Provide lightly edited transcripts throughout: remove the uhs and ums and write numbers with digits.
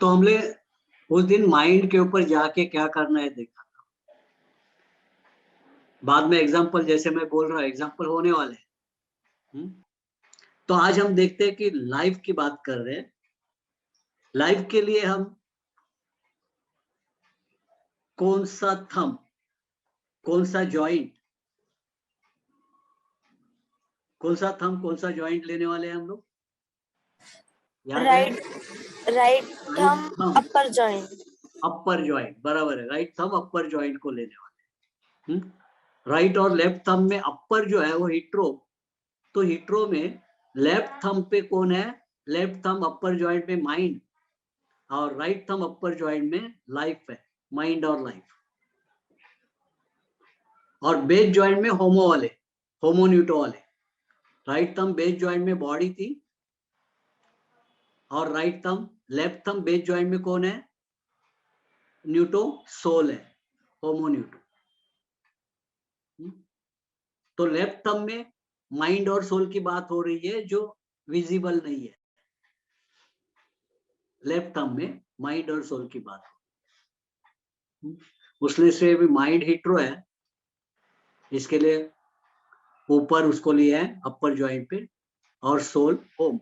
तो हमने उस दिन माइंड के ऊपर जाके क्या करना है देखा। बाद में एग्जाम्पल, जैसे मैं बोल रहा हूँ, एग्जाम्पल होने वाले हैं। तो आज हम देखते हैं कि लाइफ की बात कर रहे हैं। लाइफ के लिए हम कौन सा थंब, कौन सा जॉइंट, कौन सा थंब, कौन सा जॉइंट लेने वाले हैं हम लोग, याद है? राइट थंब अपर जॉइंट। अपर जॉइंट, बराबर है, राइट थंब अपर जॉइंट को लेने वाले। राइट और लेफ्ट थंब में अपर जो है वो हिट्रो, तो हिट्रो में लेफ्ट थंब पे कौन है? लेफ्ट थंब अपर जॉइंट में माइंड, और राइट थंब अपर जॉइंट में लाइफ है, माइंड और लाइफ। और बेस जॉइंट में होमो वाले, होमो न्यूटो वाले। राइट थंब बेस जॉइंट में बॉडी थी, और right thumb, left thumb base joint में कौन है? न्यूटो, सोल है, होमो न्यूटो। तो लेफ्ट थंब में माइंड और सोल की बात हो रही है, जो विजिबल नहीं है। लेफ्ट थंब में माइंड और सोल की बात हो, उसने से भी माइंड हिट्रो है, इसके लिए ऊपर उसको लिया है अपर जॉइंट पे, और सोल होम।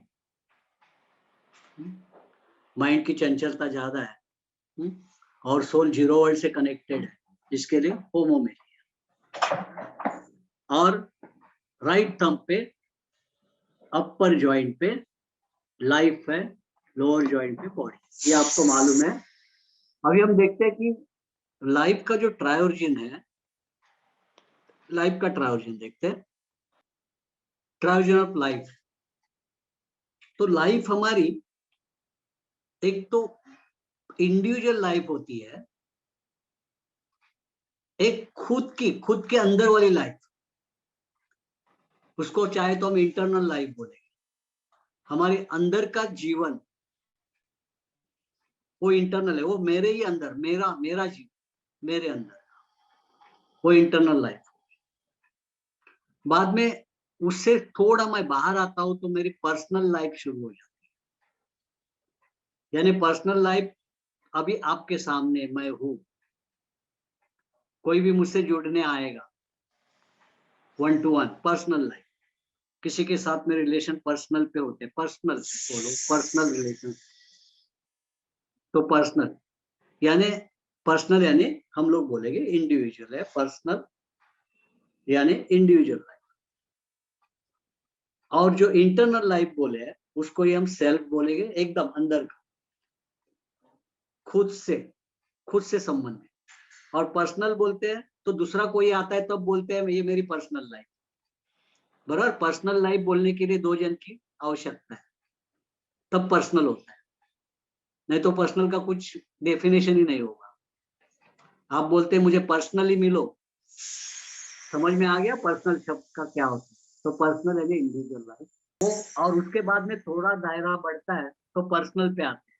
माइंड की चंचलता ज्यादा है, और सोल जीरो वर्ल्ड से कनेक्टेड है, इसके लिए होमो में। और राइट थंब पे अपर जॉइंट पे लाइफ है, लोअर जॉइंट पे बॉडी, ये आपको मालूम है। अभी हम देखते हैं कि लाइफ का जो ट्रायोरिजिन है, लाइफ का ट्रायोरिजिन देखते हैं। ट्रायोरिजिन ऑफ लाइफ, तो लाइफ हमारी एक तो इंडिविजुअल लाइफ होती है, एक खुद के अंदर वाली लाइफ, उसको चाहे तो हम इंटरनल लाइफ बोलेंगे। हमारे अंदर का जीवन वो इंटरनल है, वो मेरे ही अंदर, मेरा मेरा जीवन मेरे अंदर, वो इंटरनल लाइफ। बाद में उससे थोड़ा मैं बाहर आता हूं तो मेरी पर्सनल लाइफ शुरू हो जाती है। यानी पर्सनल लाइफ, अभी आपके सामने मैं हूं, कोई भी मुझसे जुड़ने आएगा, 1 to 1 पर्सनल लाइफ। किसी के साथ में रिलेशन पर्सनल पे होते हैं, पर्सनल बोलो, पर्सनल रिलेशन। तो पर्सनल यानी, पर्सनल यानी हम लोग बोलेंगे इंडिविजुअल है, पर्सनल यानी इंडिविजुअल लाइफ। और जो इंटरनल लाइफ बोले हैं उसको ही हम सेल्फ बोलेंगे, एकदम अंदर का, खुद से संबंधित। और पर्सनल बोलते हैं तो दूसरा कोई आता है तब तो बोलते हैं ये मेरी पर्सनल लाइफ। बराबर, पर्सनल लाइफ बोलने के लिए 2 जन की आवश्यकता है, तब पर्सनल होता है, नहीं तो पर्सनल का कुछ डेफिनेशन ही नहीं होगा। आप बोलते हैं मुझे पर्सनली मिलो, समझ में आ गया पर्सनल शब्द का क्या होता है? तो पर्सनल यानी इंडिविजुअल लाइफ। और उसके बाद में थोड़ा दायरा बढ़ता है तो पर्सनल पे आते हैं।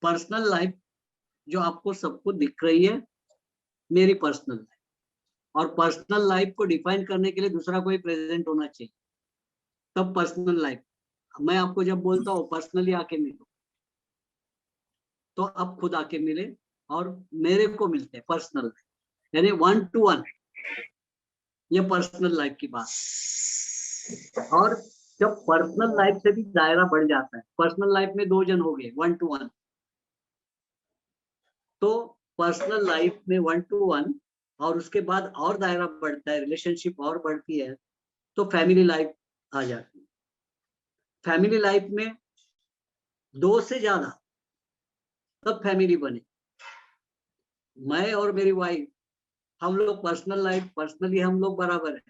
पर्सनल लाइफ जो आपको सबको दिख रही है, मेरी पर्सनल लाइफ। और पर्सनल लाइफ को डिफाइन करने के लिए दूसरा कोई प्रेजेंट होना चाहिए, तब पर्सनल लाइफ। मैं आपको जब बोलता हूँ पर्सनली आके मिलो, तो आप खुद आके मिले और मेरे को मिलते हैं, पर्सनल लाइफ यानी 1 to 1, ये पर्सनल लाइफ की बात। और जब पर्सनल लाइफ से भी दायरा बढ़ जाता है, पर्सनल लाइफ में 2 जन हो गए 1 to 1, तो पर्सनल लाइफ में 1 to 1, और उसके बाद और दायरा बढ़ता है, रिलेशनशिप और बढ़ती है, तो फैमिली लाइफ आ जाती है। फैमिली लाइफ में 2 से ज्यादा, तब फैमिली बने। मैं और मेरी वाइफ, हम लोग पर्सनल लाइफ, पर्सनली हम लोग बराबर है।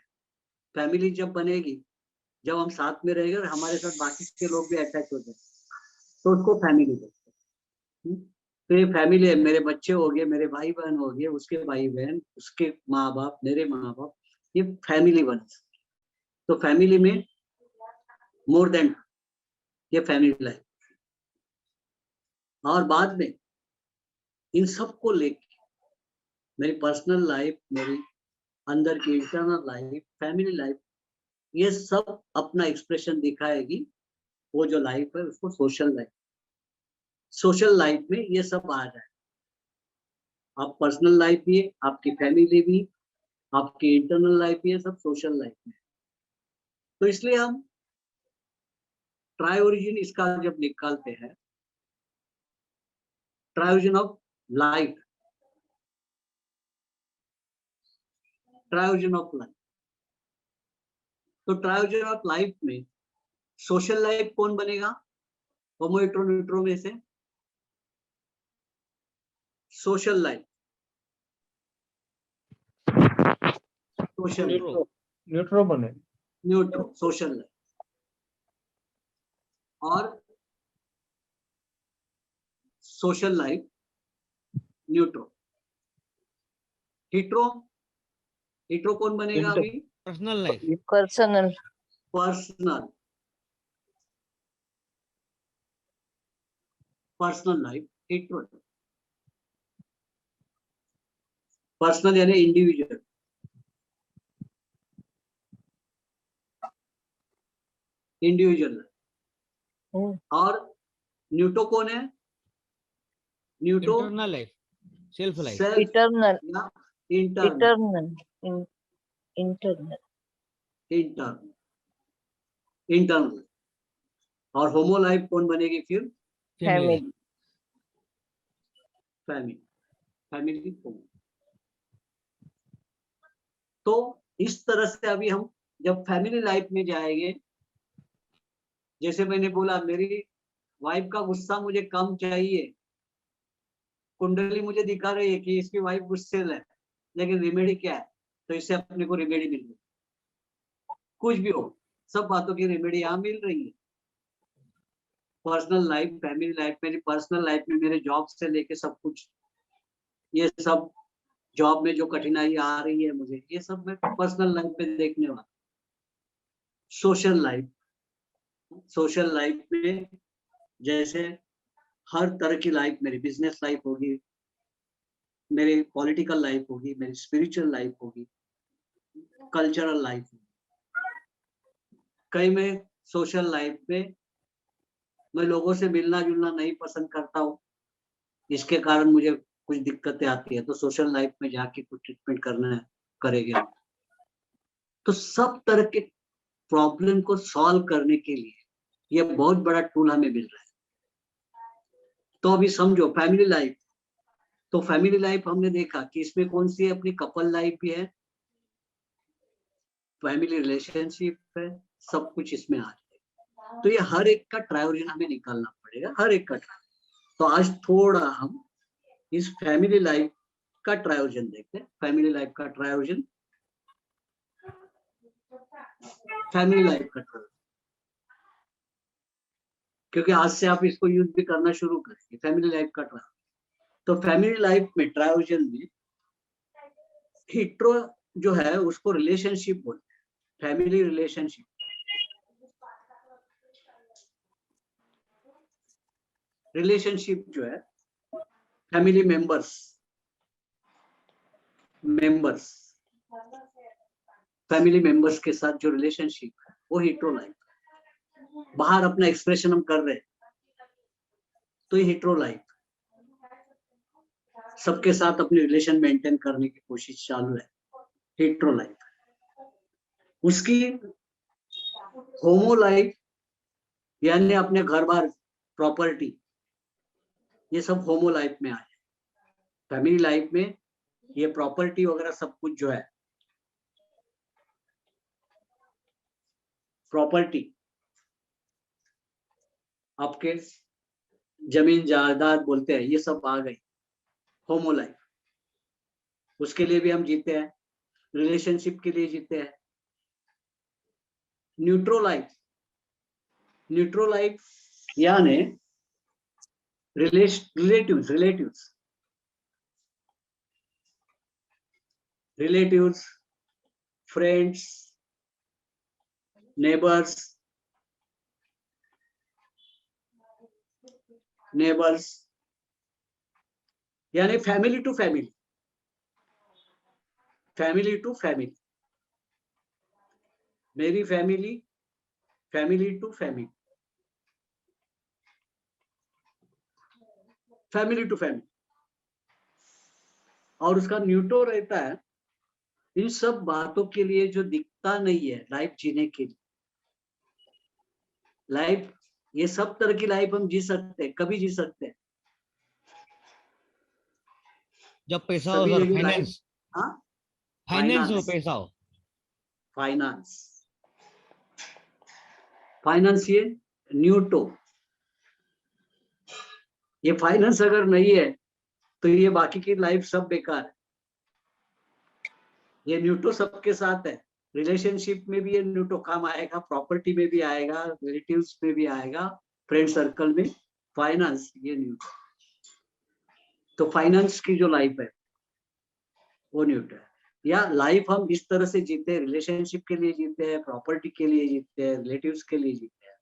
फैमिली जब बनेगी, जब हम साथ में रहेंगे और हमारे साथ बाकी के लोग भी अटैच हो जाए, तो उसको फैमिली बोलते हैं। तो ये फैमिली है, मेरे बच्चे हो गए, मेरे भाई बहन हो गए, उसके भाई बहन, उसके माँ बाप, मेरे माँ बाप, ये फैमिली बने। तो फैमिली में मोर देन, ये फैमिली लाइफ। और बाद में इन सबको लेके मेरी पर्सनल लाइफ, मेरी अंदर की इंटरनल लाइफ, फैमिली लाइफ, ये सब अपना एक्सप्रेशन दिखाएगी। वो जो लाइफ है उसको सोशल लाइफ, सोशल लाइफ में ये सब आ जाए। आप पर्सनल लाइफ भी है, आपकी फैमिली भी, आपकी इंटरनल लाइफ भी है, सब सोशल लाइफ में। तो इसलिए हम ट्राई ओरिजिन इसका जब निकालते हैं, try origin of life, try origin of life, तो ट्राई ओरिजिन ऑफ लाइफ में सोशल लाइफ कौन बनेगा? होमो हेटेरो न्यूट्रो में से सोशल लाइफ, सोशल न्यूट्रो बने, न्यूट्रो सोशल लाइफ, और सोशल लाइफ न्यूट्रो। हिट्रो, हिट्रो कौन बनेगा अभी? Personal life, personal, personal, personal life hetero. Personal यानी इंडिविजुअल, इंडिविजुअल। और न्यूटो कौन है? न्यूटो internal life, self life, self eternal, या internal, eternal, internal, internal, internal. और होमो लाइफ कौन बनेगी फिर? Family, family, family homo. तो इस तरह से अभी हम जब फैमिली लाइफ में जाएंगे, जैसे मैंने बोला मेरी वाइफ का गुस्सा मुझे कम चाहिए, कुंडली मुझे दिखा रही है कि इसकी वाइफ गुस्से है, लेकिन रेमेडी क्या है? तो इससे अपने को रेमेडी मिल रही, कुछ भी हो, सब बातों की रेमेडी यहाँ मिल रही है। पर्सनल लाइफ, फैमिली लाइफ, मेरी पर्सनल लाइफ में मेरे जॉब से लेके सब कुछ, ये सब जॉब में जो कठिनाई आ रही है मुझे, ये सब मैं पर्सनल लाइफ में देखने वाला। सोशल लाइफ, सोशल लाइफ में जैसे हर तरह की लाइफ, मेरी बिजनेस लाइफ होगी, मेरी पॉलिटिकल लाइफ होगी, मेरी स्पिरिचुअल लाइफ होगी, कल्चरल लाइफ होगी। कई मैं सोशल लाइफ में मैं लोगों से मिलना जुलना नहीं पसंद करता हूँ, इसके कारण मुझे कुछ दिक्कतें आती है, तो सोशल लाइफ में जाके कुछ ट्रीटमेंट करना है, करेंगे। तो सब तरह के प्रॉब्लम को सॉल्व करने के लिए ये बहुत बड़ा टूल हमें मिल रहा है। तो अभी समझो फैमिली लाइफ, तो फैमिली लाइफ हमने देखा कि इसमें कौन सी है, अपनी कपल लाइफ भी है, फैमिली रिलेशनशिप है, सब कुछ इसमें आ जाएगा। तो ये हर एक का ट्राई ओरिजिन हमें निकालना पड़ेगा, हर एक का ट्राई। तो आज थोड़ा हम इस फैमिली लाइफ का ट्राई ओरिजिन देखते हैं। फैमिली लाइफ का ट्राई ओरिजिन, फैमिली लाइफ का ट्राई, क्योंकि आज से आप इसको यूज भी करना शुरू करेंगे, फैमिली लाइफ का ट्राई। तो फैमिली लाइफ में ट्राई ओरिजिन में हिट्रो जो है उसको रिलेशनशिप बोलते हैं, फैमिली रिलेशनशिप। रिलेशनशिप जो है family members, members, family members के साथ जो रिलेशनशिप है वो हिट्रो लाइफ है। बाहर अपना एक्सप्रेशन हम कर रहे हैं तो ये हिट्रो लाइफ, सबके साथ अपनी रिलेशन मेंटेन करने की कोशिश चालू है, हिट्रो लाइफ। उसकी होमो लाइफ यानी अपने घर बार, प्रॉपर्टी, ये सब होमो लाइफ में आ जाए। फैमिली लाइफ में ये प्रॉपर्टी वगैरह सब कुछ जो है, प्रॉपर्टी आपके जमीन जायदाद बोलते हैं, ये सब आ गई होमो लाइफ। उसके लिए भी हम जीते हैं, रिलेशनशिप के लिए जीते हैं। न्यूट्रो लाइफ, न्यूट्रो लाइफ यानी relatives, relatives, relatives, friends, neighbours, neighbours यानी family to family, family to family, मेरी family, family to family. Family to family, और उसका न्यूट्रो रहता है इन सब बातों के लिए जो दिखता नहीं है लाइफ जीने के लिए। लाइफ, ये सब तरह की लाइफ हम जी सकते हैं, कभी जी सकते हैं, जब पैसा हो सभी सर, जगह लाइफ। फाइनेंस, हाँ, फाइनेंस हो, फाइनेंस, पैसा हो। फाइनेंस, फाइनेंस, ये न्यूट्रो। ये फाइनेंस अगर नहीं है तो ये बाकी की लाइफ सब बेकार है। ये न्यूट्रो सबके साथ है, रिलेशनशिप में भी ये न्यूट्रो काम आएगा, प्रॉपर्टी में भी आएगा, रिलेटिव्स में भी आएगा, फ्रेंड सर्कल में। फाइनेंस ये न्यूट्रो। तो फाइनेंस की जो लाइफ है वो न्यूट्रो है। या लाइफ हम इस तरह से जीते हैं, रिलेशनशिप के लिए जीते हैं, प्रॉपर्टी के लिए जीते हैं, रिलेटिव्स के लिए जीते हैं,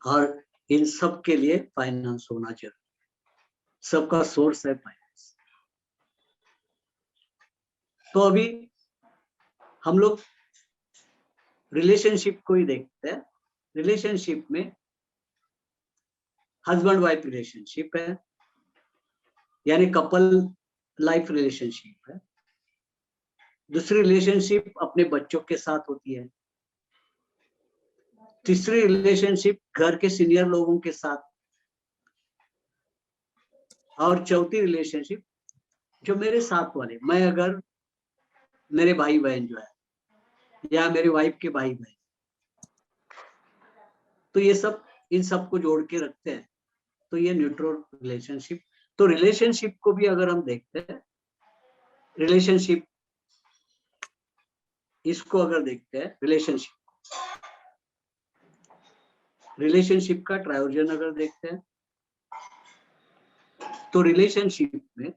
और इन सब के लिए फाइनेंस होना चाहिए। सबका सोर्स है फाइनेंस। तो अभी हम लोग रिलेशनशिप को ही देखते हैं। रिलेशनशिप में हस्बैंड वाइफ रिलेशनशिप है, यानी कपल लाइफ रिलेशनशिप है। दूसरी रिलेशनशिप अपने बच्चों के साथ होती है। तीसरी रिलेशनशिप घर के सीनियर लोगों के साथ, और चौथी रिलेशनशिप जो मेरे साथ वाले, मैं अगर मेरे भाई बहन जो है या मेरे वाइफ के भाई बहन, तो ये सब, इन सब को जोड़ के रखते हैं, तो ये न्यूट्रल रिलेशनशिप। तो रिलेशनशिप को भी अगर हम देखते हैं, रिलेशनशिप, इसको अगर देखते हैं, रिलेशनशिप का ट्रायोजन अगर देखते हैं, तो रिलेशनशिप में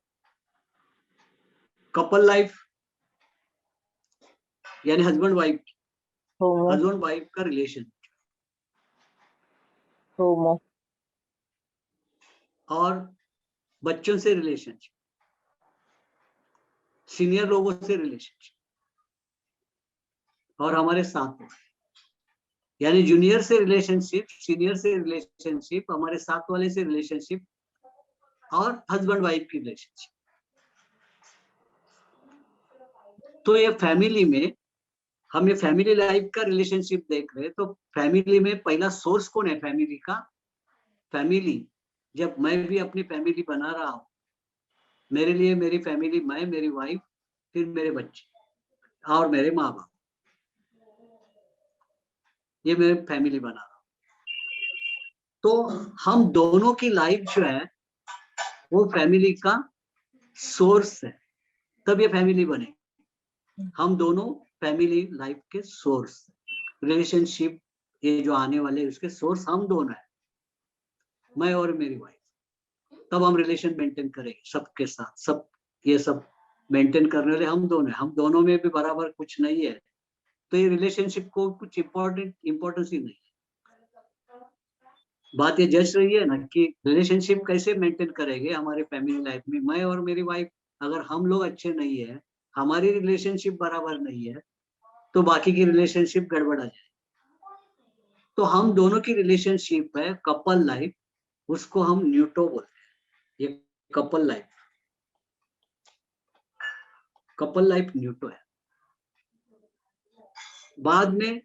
कपल लाइफ यानी हस्बैंड वाइफ का रिलेशन, होमो, और बच्चों से रिलेशनशिप, सीनियर लोगों से रिलेशनशिप, और हमारे साथ वाले, यानी जूनियर से रिलेशनशिप, सीनियर से रिलेशनशिप, हमारे साथ वाले से रिलेशनशिप, और हस्बैंड वाइफ की रिलेशनशिप। तो ये फैमिली में हम ये फैमिली लाइफ का रिलेशनशिप देख रहे हैं। तो फैमिली में पहला सोर्स कौन है फैमिली का? फैमिली, जब मैं भी अपनी फैमिली बना रहा हूं, मेरे लिए मेरी फैमिली, मैं, मेरी वाइफ, फिर मेरे बच्चे और मेरे माँ बाप, ये मेरे फैमिली बना रहा हूं। तो हम दोनों की लाइफ जो है वो फैमिली का सोर्स है, तब ये फैमिली बने। हम दोनों फैमिली लाइफ के सोर्स, रिलेशनशिप ये जो आने वाले उसके सोर्स हम दोनों है, मैं और मेरी वाइफ। तब हम रिलेशन मेंटेन करेंगे सबके साथ, सब ये सब मेंटेन करने वाले हम दोनों है। हम दोनों में भी बराबर कुछ नहीं है, तो ये रिलेशनशिप को कुछ इम्पोर्टेंस ही नहीं है। बात ये जज रही है ना कि रिलेशनशिप कैसे मेंटेन करेंगे हमारे फैमिली लाइफ में, मैं और मेरी वाइफ। अगर हम लोग अच्छे नहीं है, हमारी रिलेशनशिप बराबर नहीं है, तो बाकी की रिलेशनशिप गड़बड़ आ जाए। तो हम दोनों की रिलेशनशिप है कपल लाइफ, उसको हम न्यूट्रो बोलते हैं। ये कपल लाइफ न्यूट्रो है। बाद में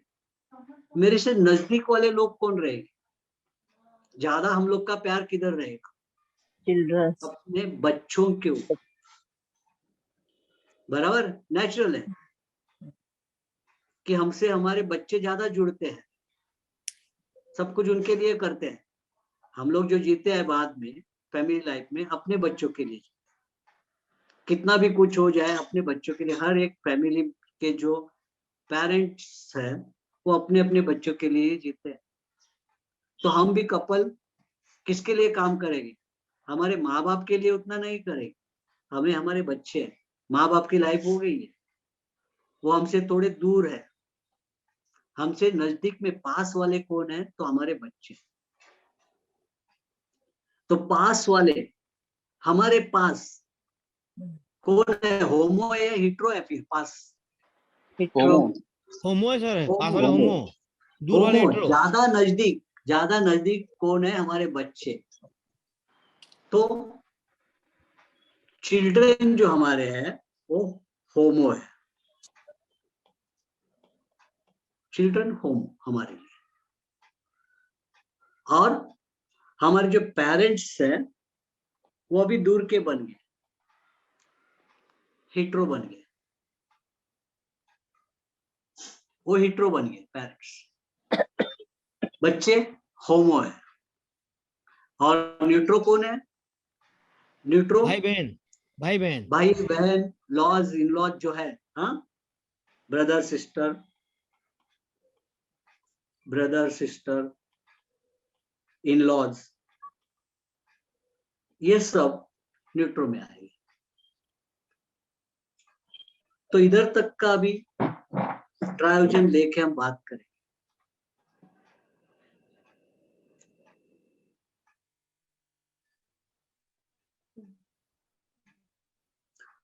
मेरे से नजदीक वाले लोग कौन रहेंगे? ज्यादा हम लोग का प्यार किधर रहेगा? चिल्ड्रन, अपने बच्चों के ऊपर। बराबर, नेचुरल है कि हमसे हमारे बच्चे ज्यादा जुड़ते हैं, सब कुछ उनके लिए करते हैं। हम लोग जो जीते हैं बाद में फैमिली लाइफ में, अपने बच्चों के लिए, कितना भी कुछ हो जाए अपने बच्चों के लिए। हर एक फैमिली के जो पेरेंट्स हैं वो अपने अपने बच्चों के लिए जीते हैं। तो हम भी कपल किसके लिए काम करेंगे? हमारे माँ बाप के लिए उतना नहीं करेंगे, हमें हमारे बच्चे हैं। माँ बाप की लाइफ हो गई है, वो हमसे थोड़े दूर है। हमसे नजदीक में पास वाले कौन है? तो हमारे बच्चे। तो पास वाले हमारे पास कौन है? होमो है या हिट्रो है? फिर पास हिट्रो, होमो है सर, पास वाले होमो, होमो, दूर वाले होमो। हेट्रो। ज्यादा नजदीक कौन है? हमारे बच्चे। तो चिल्ड्रन जो हमारे हैं वो होमो है, चिल्ड्रन होमो हमारे लिए। और हमारे जो पेरेंट्स हैं वो अभी दूर के बन गए, हिट्रो बन गए, वो हिट्रो बन गए पेरेंट्स। बच्चे होमो है। और न्यूट्रो कौन है? न्यूट्रो भाई बहन, भाई बहन। भाई बहन, लॉज इन लॉज जो है, हाँ, brother sister, brother sister, in laws, ये सब न्यूट्रो में आएंगे। तो इधर तक का अभी ट्रायोजन लेके हम बात करें।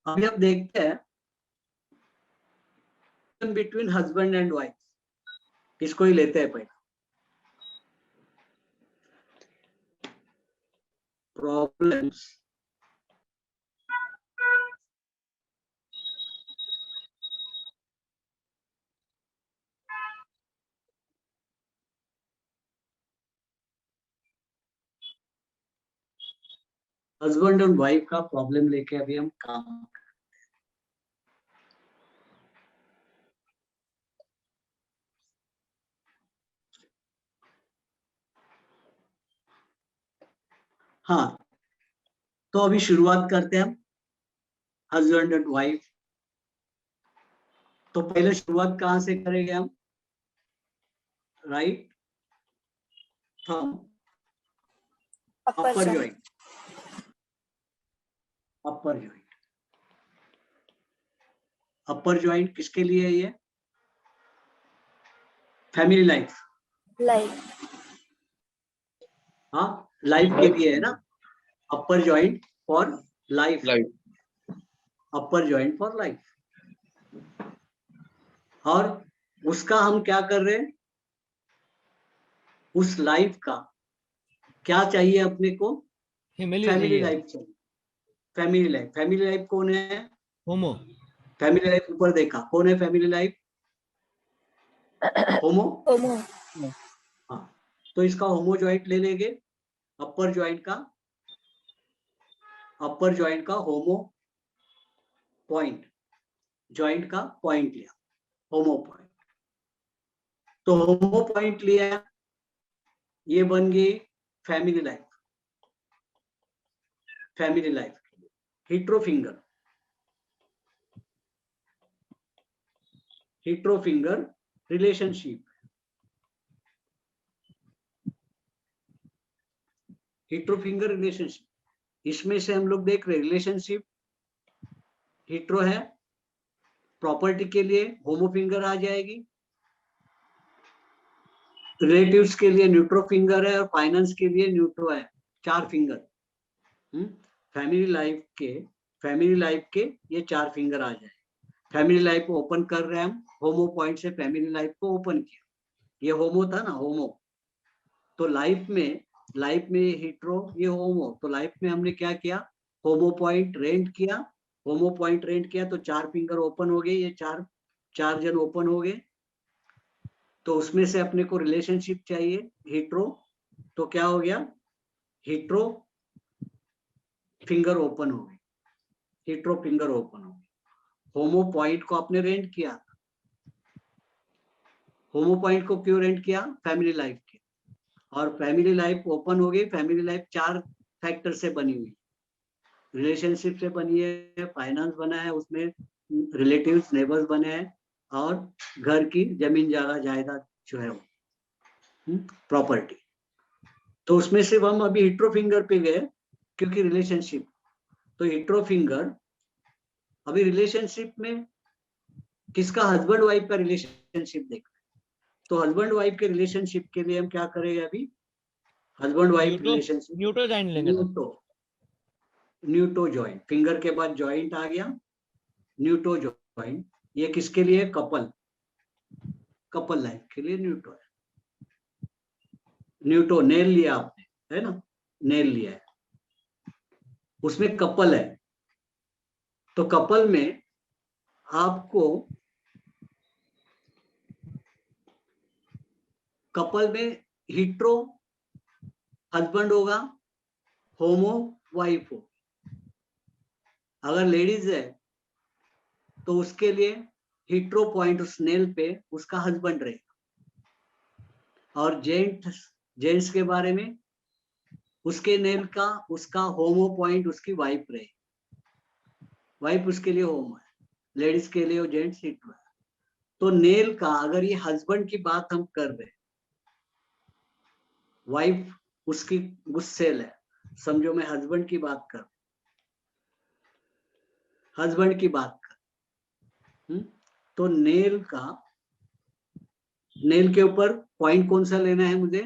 अभी हम देखते हैं बिटवीन हस्बैंड एंड वाइफ, इसको ही लेते हैं पहले। प्रॉब्लम्स हस्बैंड एंड वाइफ का प्रॉब्लम लेके अभी हम काम। हाँ, तो अभी शुरुआत करते हैं हम हस्बैंड एंड वाइफ। तो पहले शुरुआत कहां से करेंगे हम? राइट थंब, अपर जॉइंट, अपर जॉइंट। अपर जॉइंट किसके लिए है ये? फैमिली लाइफ, हाँ, लाइफ के लिए है ना। Upper joint for life, upper joint for life. और उसका हम क्या कर रहे हैं? उस लाइफ का क्या चाहिए अपने को? फैमिली फैमिली चाहिए। लाइफ चाहिए। फैमिली लाइफ, फैमिली लाइफ कौन है? होमो। फैमिली लाइफ ऊपर देखा, कौन है फैमिली लाइफ? होमो। हाँ, तो इसका होमो जॉइंट ले लेंगे, अपर जॉइंट का, अपर जॉइंट का होमो पॉइंट, जॉइंट का पॉइंट लिया, होमो पॉइंट। तो होमो पॉइंट लिया, ये बन गई family life. Family life hetero finger, hetero finger relationship, hetero finger relationship. इसमें से हम लोग देख रहे रिलेशनशिप हिट्रो है, प्रॉपर्टी के लिए होमो फिंगर आ जाएगी, रिलेटिव्स के लिए न्यूट्रो फिंगर है, और फाइनेंस के लिए न्यूट्रो है। 4 फिंगर फैमिली लाइफ के ये 4 फिंगर आ जाए। फैमिली लाइफ को ओपन कर रहे हैं हम, होमो पॉइंट से फैमिली लाइफ को ओपन किया। ये होमो था ना, होमो। तो लाइफ में हिट्रो, ये होमो। तो लाइफ में हमने क्या किया? होमो पॉइंट रेंट किया, होमो पॉइंट रेंट किया, तो 4 फिंगर ओपन हो गए, ये चार जन ओपन हो गए। तो उसमें से अपने को रिलेशनशिप चाहिए हिट्रो, तो क्या हो गया? हिट्रो फिंगर ओपन हो गई, हिट्रो फिंगर ओपन हो गई। होमो पॉइंट को आपने रेंट किया, होमो पॉइंट को क्यों रेंट किया? फैमिली लाइफ के। और फैमिली लाइफ ओपन हो गई। फैमिली लाइफ 4 फैक्टर से बनी हुई, रिलेशनशिप से बनी है, फाइनेंस बना है, उसमें रिलेटिव्स नेबर्स बने हैं, और घर की जमीन जायदाद जो है वो प्रॉपर्टी। तो उसमें से हम अभी हिट्रो फिंगर पे गए, क्योंकि रिलेशनशिप। तो हिट्रो फिंगर अभी रिलेशनशिप में किसका? हस्बैंड वाइफ का रिलेशनशिप देख। तो हस्बैंड वाइफ के रिलेशनशिप के लिए हम क्या करेंगे अभी? हस्बैंड वाइफ रिलेशनशिप, न्यूट्रो जॉइंट लेंगे तो। न्यूटो जॉइंट, फिंगर के बाद जॉइंट आ गया, न्यूटो जॉइंट। ये किसके लिए? कपल लाइफ के लिए न्यूटो है। न्यूटो नेल लिया आपने, है ना, नेल लिया है। उसमें कपल है, तो कपल में आपको कपल में हिट्रो हस्बैंड होगा, होमो वाइफ हो। अगर लेडीज है तो उसके लिए हिट्रो पॉइंट उस नेल पे उसका हस्बैंड रहेगा, और जेंट्स के बारे में उसके नेल का उसका होमो पॉइंट उसकी वाइफ रहेगी। वाइफ उसके लिए होमो है, लेडीज के लिए जेंट्स हिट्रो है। तो नेल का अगर ये हस्बैंड की बात हम कर रहे हैं, वाइफ उसकी गुस्सेल है, समझो मैं हस्बैंड की बात कर, हस्बैंड की बात कर, तो नेल के ऊपर पॉइंट कौन सा लेना है मुझे?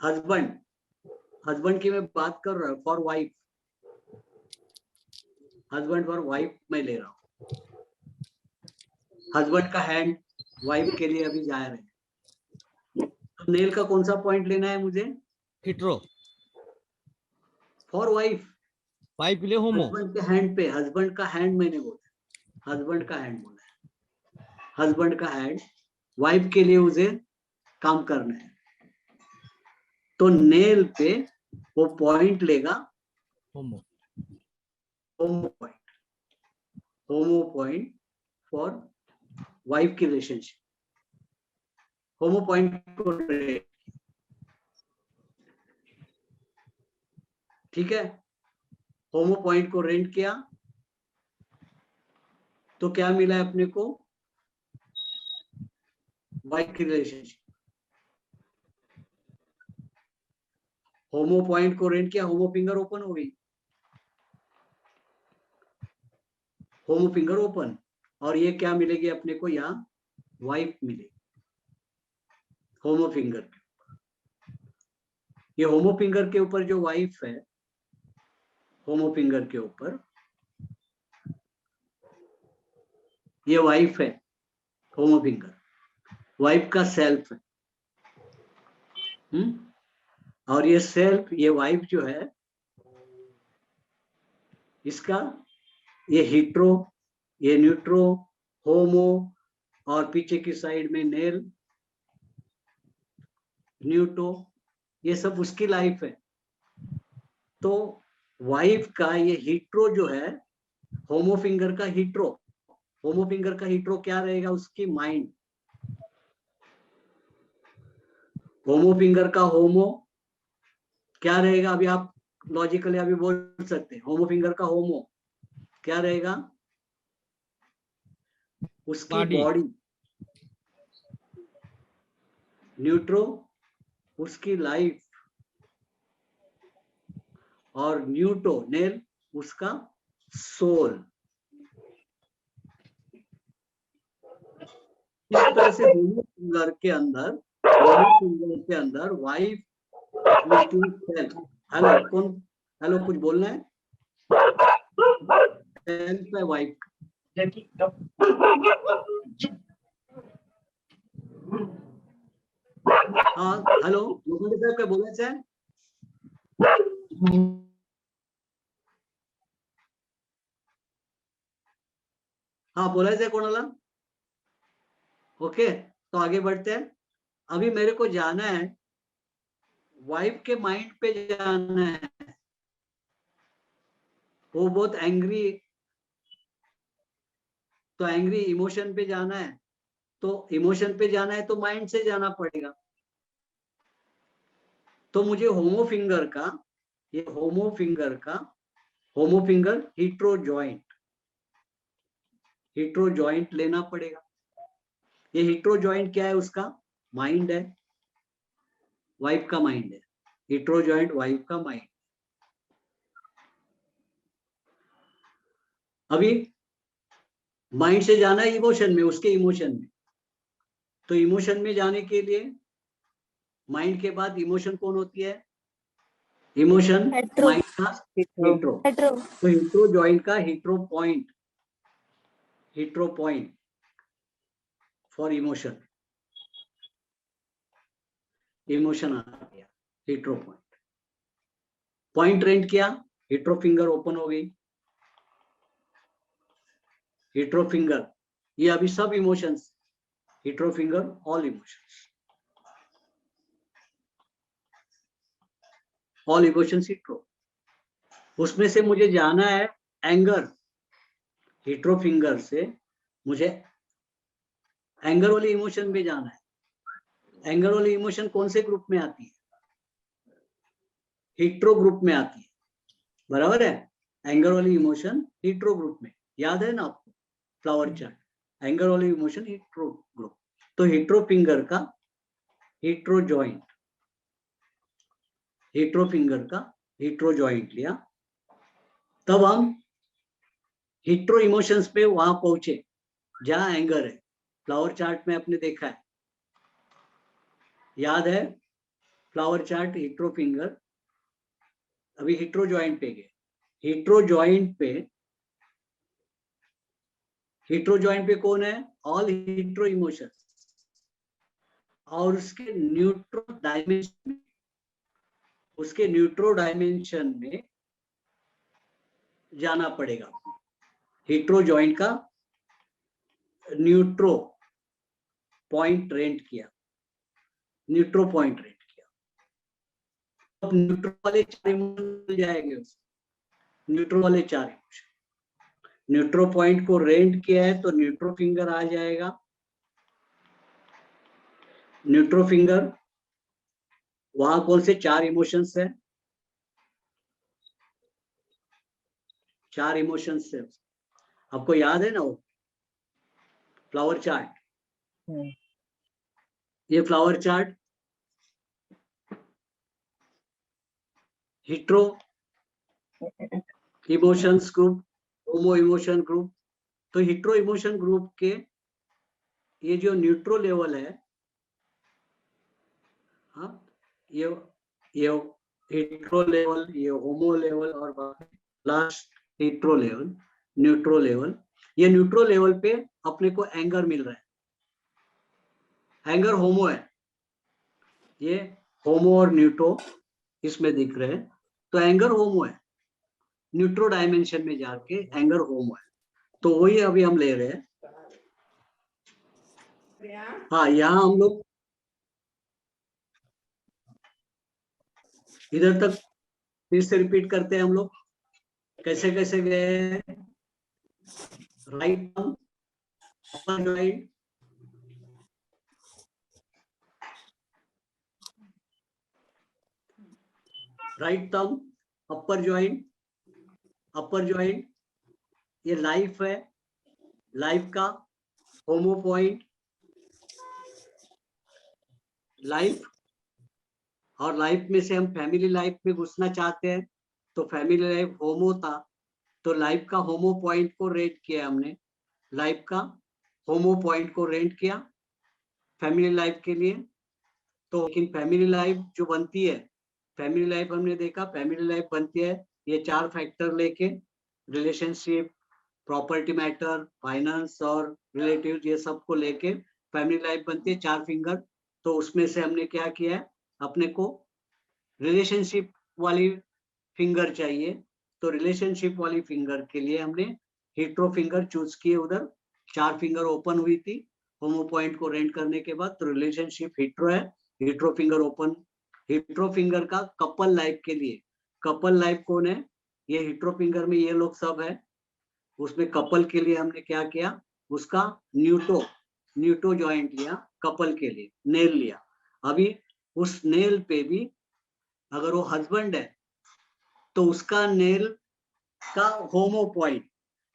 हस्बैंड की मैं बात कर रहा हूं, for wife, husband for wife मैं ले रहा हूं। हस्बैंड का हैंड वाइफ के लिए अभी जा रहे हैं, तो नेल का कौन सा पॉइंट लेना है मुझे? हिट्रो फॉर वाइफ, वाइफ के लिए होमो। हस्बैंड के हैंड पे, हस्बैंड का हैंड मैंने बोला, हस्बैंड का हैंड बोला है, हस्बैंड का हैंड वाइफ के लिए उसे काम करना है, तो नेल पे वो पॉइंट लेगा होमो होमो पॉइंट फॉर वाइफ की रिलेशनशिप, होमो पॉइंट को, ठीक है। होमो पॉइंट को रेंट किया तो क्या मिला है अपने को? वाइफ की रिलेशनशिप। होमो पॉइंट को रेंट किया, होमो फिंगर ओपन हो गई, होमो फिंगर ओपन, और ये क्या मिलेगी अपने को? यहाँ वाइफ मिलेगी होमो फिंगर के ऊपर। ये होमो फिंगर के ऊपर जो वाइफ है, होमो फिंगर के ऊपर ये वाइफ है, होमो फिंगर वाइफ का सेल्फ है, और ये सेल्फ, ये वाइफ जो है, इसका ये हिट्रो, ये न्यूट्रो, होमो, और पीछे की साइड में नेल, न्यूटो, ये सब उसकी लाइफ है। तो वाइफ का ये हिट्रो जो है, होमो फिंगर का हिट्रो, होमो फिंगर का हिट्रो क्या रहेगा? उसकी माइंड। होमो फिंगर का होमो क्या रहेगा? अभी आप लॉजिकली अभी बोल सकते हैं, होमो फिंगर का होमो क्या रहेगा? उसकी बॉडी। न्यूट्रो उसकी लाइफ, और न्यूटो नेल उसका सोल। इस तरह से होमो फिंगर के अंदर वाइफ, हेलो कौन, हेलो कुछ बोलना है? सेल्फ है वाइफ। हाँ हेलो, मुकुंद साहब क्या बोले थे? हाँ बोलायचं कोणाला? ओके, तो आगे बढ़ते हैं। अभी मेरे को जाना है, वाइफ के माइंड पे जाना है। वो बहुत एंग्री, तो एंग्री इमोशन पे जाना है, तो इमोशन पे जाना है तो माइंड से जाना पड़ेगा। तो मुझे होमो फिंगर का, ये होमो फिंगर हिट्रो जॉइंट लेना पड़ेगा। ये हिट्रो जॉइंट क्या है? उसका माइंड है, वाइफ का माइंड है। हिट्रो जॉइंट वाइफ का माइंड। अभी माइंड से जाना है इमोशन में, उसके इमोशन में। तो इमोशन में जाने के लिए माइंड के बाद इमोशन कौन होती है? इमोशन माइंड का हिट्रो। तो हिट्रो जॉइंट का हिट्रो पॉइंट फॉर इमोशन आ गया, हिट्रो पॉइंट। पॉइंट रेंट किया, हिट्रो फिंगर ओपन हो गई, हिट्रो फिंगर, ये अभी सब emotions, hetero finger all emotions, all emotions hetero. उसमें से मुझे जाना है एंगर, हिट्रो फिंगर से मुझे एंगर वाली इमोशन में जाना है। एंगर वाली इमोशन कौन से ग्रुप में आती है? हिट्रो ग्रुप में आती है, बराबर है। एंगर वाली इमोशन हिट्रो ग्रुप में, याद है ना आपको फ्लावर चार्ट, एंगर वाली इमोशन हिट्रो ग्रुप। तो हिट्रो फिंगर का हिट्रो जॉइंट, हिट्रो फिंगर का हिट्रो जॉइंट लिया, तब हम हिट्रो इमोशंस पे वहां पहुंचे जहां एंगर है। फ्लावर चार्ट में आपने देखा है, याद है फ्लावर चार्ट, हिट्रो फिंगर, अभी हिट्रो जॉइंट पे गए। हिट्रो जॉइंट पे, हिट्रो जॉइंट पे कौन है? ऑल हिट्रो इमोशंस, और उसके न्यूट्रो डायमेंशन, उसके न्यूट्रो डायमेंशन में जाना पड़ेगा। हिट्रो जॉइंट का न्यूट्रो पॉइंट रेंट किया, न्यूट्रो पॉइंट रेंट किया, अब न्यूट्रो वाले 4 इमोशन मिल जाएंगे उसको, न्यूट्रो वाले 4 इमोशन। न्यूट्रो पॉइंट को रेंट किया है तो न्यूट्रो फिंगर आ जाएगा। न्यूट्रो फिंगर, वहां कौन से 4 इमोशंस है? 4 इमोशंस है, आपको याद है ना वो फ्लावर चार्ट, ये flower chart hetero emotions group, homo emotion group. तो हिट्रो इमोशन ग्रुप के ये जो न्यूट्रो लेवल है, हाँ, ये हिट्रो लेवल, ये होमो लेवल, और लास्ट हिट्रो लेवल, न्यूट्रो लेवल। ये न्यूट्रो लेवल पे अपने को एंगर मिल रहा है, एंगर होमो है, ये होमो और न्यूट्रो इसमें दिख रहे हैं, तो एंगर होमो है, न्यूट्रो डायमेंशन में जाके एंगर होमो है, तो वही अभी हम ले रहे हैं। हाँ, यहाँ हम लोग इधर तक फिर से रिपीट करते हैं हम लोग, कैसे कैसे गए? राइट थंब अपर जॉइंट, राइट थंब अपर जॉइंट, अपर जॉइंट, ये लाइफ है, लाइफ का होमो पॉइंट, लाइफ, और लाइफ में से हम फैमिली लाइफ में घुसना चाहते हैं, तो फैमिली लाइफ होमो था, तो लाइफ का होमो पॉइंट को रेंट किया हमने, लाइफ का होमो पॉइंट को रेंट किया फैमिली लाइफ के लिए। तो लेकिन फैमिली लाइफ जो बनती है, फैमिली लाइफ हमने देखा, फैमिली लाइफ बनती है ये 4 फैक्टर लेके, रिलेशनशिप, प्रॉपर्टी मैटर, फाइनेंस और रिलेटिव, ये सबको लेके फैमिली लाइफ बनती है 4 फिंगर। तो उसमें से हमने क्या किया है, अपने को रिलेशनशिप वाली फिंगर चाहिए, तो रिलेशनशिप वाली फिंगर के लिए हमने हिट्रो फिंगर चूज किए। उधर 4 फिंगर ओपन हुई थी होमो पॉइंट को रेंट करने के बाद, तो रिलेशनशिप हिट्रो है, hetero finger open. Hetero finger का कपल लाइफ के लिए, कपल लाइफ कौन है? ये हिट्रो फिंगर में ये लोग सब है, उसमें कपल के लिए हमने क्या किया, उसका न्यूटो जॉइंट लिया कपल के लिए, नेल लिया। अभी उस नेल पे भी अगर वो हस्बैंड है तो उसका नेल का होमो पॉइंट,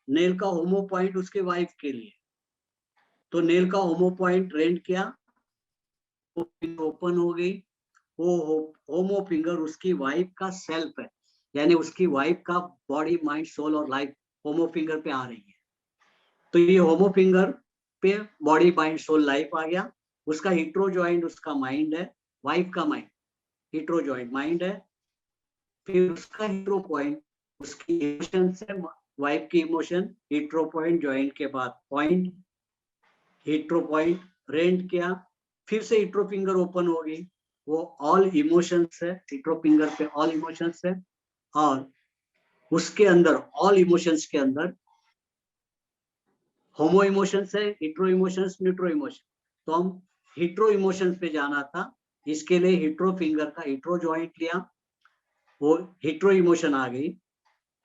नेल का होमो पॉइंट उसके वाइफ के लिए, तो नेल का होमो पॉइंट रेंट किया, वो ओपन हो गई। वो होमो फिंगर उसकी वाइफ का सेल्फ है, यानी उसकी वाइफ का बॉडी माइंड सोल और लाइफ होमो फिंगर पे आ रही है। तो ये होमो फिंगर पे बॉडी माइंड सोल लाइफ आ गया। उसका हिट्रो जॉइंट उसका माइंड है, वाइफ का माइंड, हिट्रो जॉइंट माइंड है। फिर उसका हिट्रो पॉइंट उसकी इमोशन से, वाइफ की इमोशन, हिट्रो पॉइंट जॉइंट के बाद पॉइंट, हिट्रो पॉइंट रेंट किया, फिर से हिट्रो फिंगर ओपन हो गई, वो ऑल इमोशंस है, हिट्रो फिंगर पे ऑल इमोशंस है। और उसके अंदर ऑल इमोशंस के अंदर होमो इमोशंस है, हिट्रो इमोशंस, न्यूट्रो इमोशन। तो हम हिट्रो इमोशंस पे जाना था, इसके लिए हिट्रो फिंगर का हिट्रो जॉइंट लिया, वो हिट्रो इमोशन आ गई।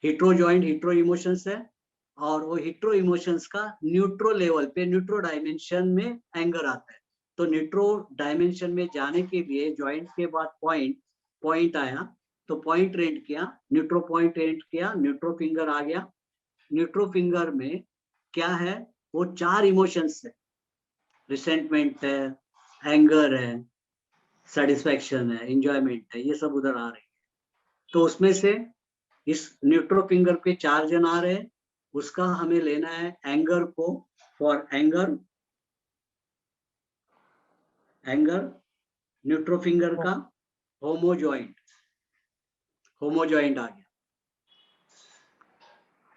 हिट्रो जॉइंट हिट्रो इमोशंस है, और वो हिट्रो इमोशंस का न्यूट्रो लेवल पे, न्यूट्रो डायमेंशन में एंगर आता है। तो न्यूट्रो डायमेंशन में जाने के लिए जॉइंट के बाद पॉइंट आया, तो पॉइंट रेंट किया, न्यूट्रो पॉइंट रेंट किया, न्यूट्रो फिंगर आ गया। न्यूट्रो फिंगर में क्या है, वो 4 इमोशंस है, रिसेंटमेंट है, एंगर है, सेटिस्फैक्शन है, एंजॉयमेंट है, ये सब उधर आ रही है। तो उसमें से इस न्यूट्रो फिंगर पे 4 जन आ रहे हैं, उसका हमें लेना है एंगर को। फॉर एंगर न्यूट्रो फिंगर का होमो जॉइंट आ गया।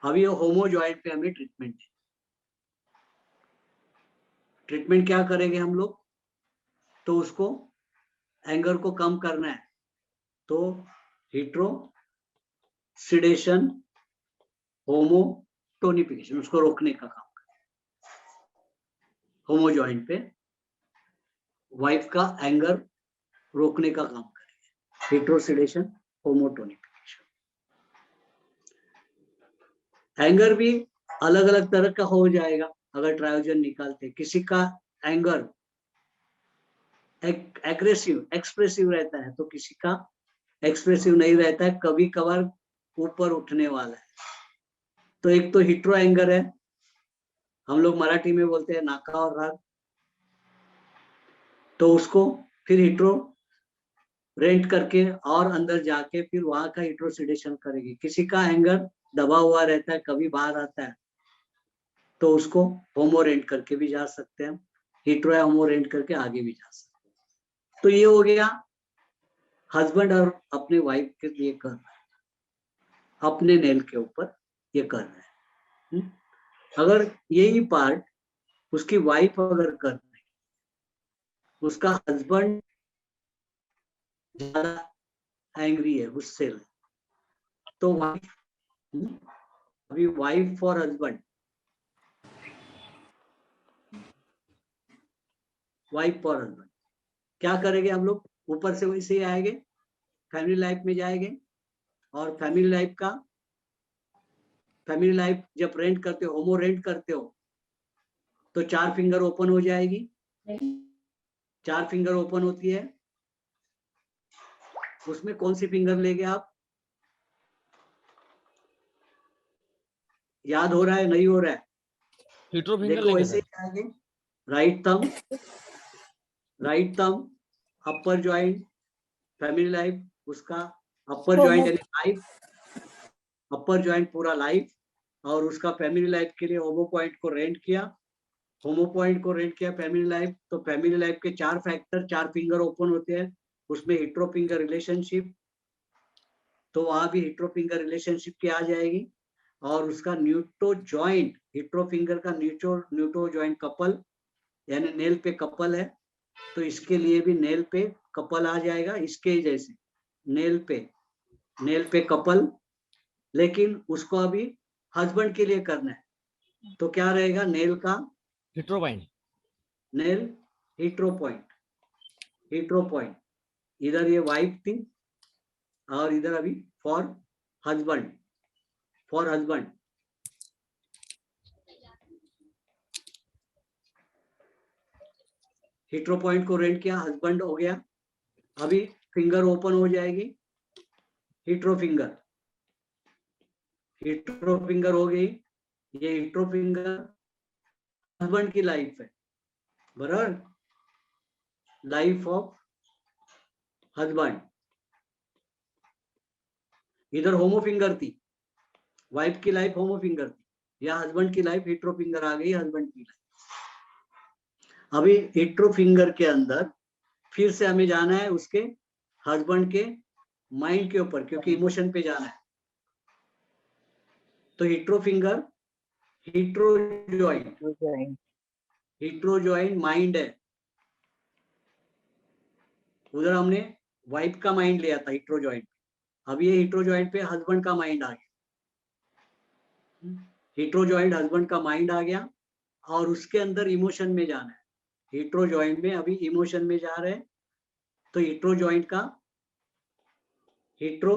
अब ये होमो जॉइंट पे हमें ट्रीटमेंट क्या करेंगे हम लोग, तो उसको एंगर को कम करना है, तो हिट्रो सिडेशन होमो टोनिफिकेशन, उसको रोकने का काम करें। होमो जॉइंट पे वाइफ का एंगर रोकने का काम करेंगे, हिट्रो सिडेशन होमो टोनिफिकेशन। एंगर भी अलग अलग तरह का हो जाएगा अगर ट्रायोजन निकालते। किसी का एंगर एग्रेसिव एक्सप्रेसिव रहता है, तो किसी का एक्सप्रेसिव नहीं रहता है, कभी कभार ऊपर उठने वाला है। तो एक तो हिट्रो एंगर है, हम लोग मराठी में बोलते हैं नाका और राग, तो उसको फिर हिट्रो रेंट करके और अंदर जाके फिर वहां का हिट्रो सिडेशन करेगी। किसी का एंगर दबा हुआ रहता है, कभी बाहर आता है, तो उसको होमो रेंट करके भी जा सकते हैं, हिट्रो या होमो रेंट करके आगे भी जा सकते हैं। तो ये हो गया हस्बैंड और अपने वाइफ के लिए कर रहे हैं, अपने नेल के ऊपर ये कर रहे हैं। अगर यही पार्ट उसकी वाइफ अगर कर रही, उसका हस्बैंड ज्यादा एंग्री है, गुस्से में, तो वाइफ अभी वाइफ और हस्बैंड क्या करेंगे हम लोग, ऊपर से वैसे ही आएंगे, फैमिली लाइफ में जाएंगे, और फैमिली लाइफ जब रेंट करते हो, होमो रेंट करते हो, तो 4 फिंगर ओपन हो जाएगी। 4 फिंगर ओपन होती है, उसमें कौन सी फिंगर लेंगे आप, याद हो रहा है, नहीं हो रहा है? हिट्रो फिंगर देखो लेंगे वैसे सर। ही आएंगे, राइट थंब अपर जॉइंट फैमिली लाइफ, उसका अपर जॉइंट यानी लाइफ, अपर जॉइंट पूरा लाइफ, और उसका फैमिली लाइफ के लिए होमो पॉइंट को रेंट किया, फैमिली लाइफ। तो फैमिली लाइफ के 4 फैक्टर, 4 फिंगर ओपन होते हैं, उसमें हिट्रो फिंगर रिलेशनशिप, तो वहां भी हिट्रो फिंगर रिलेशनशिप की आ जाएगी। और उसका न्यूट्रो जॉइंट, हिट्रो फिंगर का न्यूट्रो जॉइंट कपल, यानी नेल पे कपल है, तो इसके लिए भी नेल पे कपल आ जाएगा, इसके जैसे नेल पे कपल, लेकिन उसको अभी हस्बैंड के लिए करना है, तो क्या रहेगा, नेल का hetero point, nail hetero point, इधर ये वाइफ थी और इधर अभी फॉर हस्बैंड हिट्रो पॉइंट को रेंट किया, हस्बैंड हो गया। अभी फिंगर ओपन हो जाएगी, हिट्रो फिंगर हो गई। ये हिट्रो फिंगर हस्बैंड की लाइफ है, बराबर, लाइफ ऑफ हस्बैंड। इधर होमो फिंगर थी, वाइफ की लाइफ होमो फिंगर थी, या हस्बैंड की लाइफ हिट्रो फिंगर आ गई, हस्बैंड की लाइफ। अभी हिट्रो फिंगर के अंदर फिर से हमें जाना है उसके हस्बैंड के माइंड के ऊपर, क्योंकि इमोशन पे जाना है। तो hetero finger hetero joint mind है, उधर हमने वाइफ का माइंड लिया था हिट्रो जॉइंट, अब ये हीट्रो जॉइंट पे हस्बैंड का माइंड आ गया, हीट्रो जॉइंट हस्बैंड का माइंड आ गया और उसके अंदर इमोशन में जाना है। हीट्रो जॉइंट में अभी इमोशन में जा रहे हैं, तो हीट्रो जॉइंट का hetero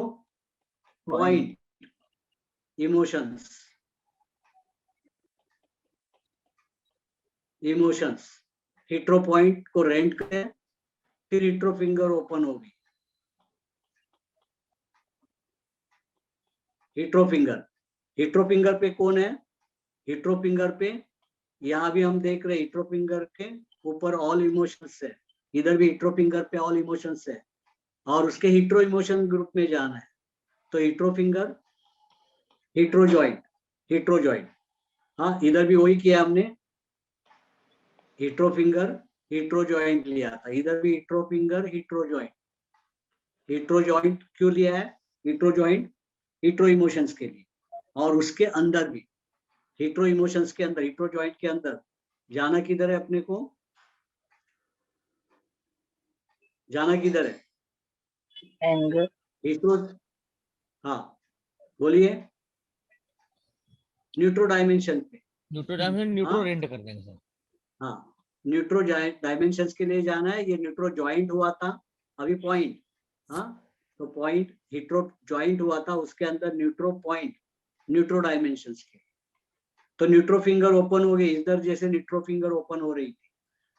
point emotions, emotions hetero point को रेंट करें, फिर हीट्रो फिंगर ओपन होगी। हीट्रो फिंगर पे कौन है? हीट्रो फिंगर पे यहाँ भी हम देख रहे हैं, हीट्रो फिंगर के ऊपर ऑल इमोशंस है, इधर भी हीट्रो फिंगर पे ऑल इमोशंस है और उसके हीट्रो इमोशन ग्रुप में जाना है। तो हीट्रो फिंगर हीट्रो जॉइंट, हाँ इधर भी वही किया हमने, हीट्रो फिंगर हीट्रो जॉइंट लिया था, इधर भी हीट्रो फिंगर हीट्रो जॉइंट क्यों लिया है? हीट्रो जॉइंट हीट्रो इमोशंस के लिए, और उसके अंदर भी हीट्रो इमोशंस के अंदर, हीट्रो जॉइंट के अंदर जाना किधर है? अपने को जाना किधर है? एंगर, हीट्रो, हाँ बोलिए, न्यूट्रो डायमेंशन पे, न्यूट्रो डायमेंशन न्यूट्रो हाँ रेंट कर देंगे सर। हाँ न्यूट्रो डायमेंशंस के लिए जाना है। ये न्यूट्रो जॉइंट हुआ था अभी पॉइंट, हाँ तो पॉइंट हीट्रो जॉइंट हुआ था, उसके अंदर न्यूट्रो पॉइंट न्यूट्रो डायमेंशंस के, तो न्यूट्रो फिंगर ओपन हो गई। इधर जैसे न्यूट्रो फिंगर ओपन हो रही थी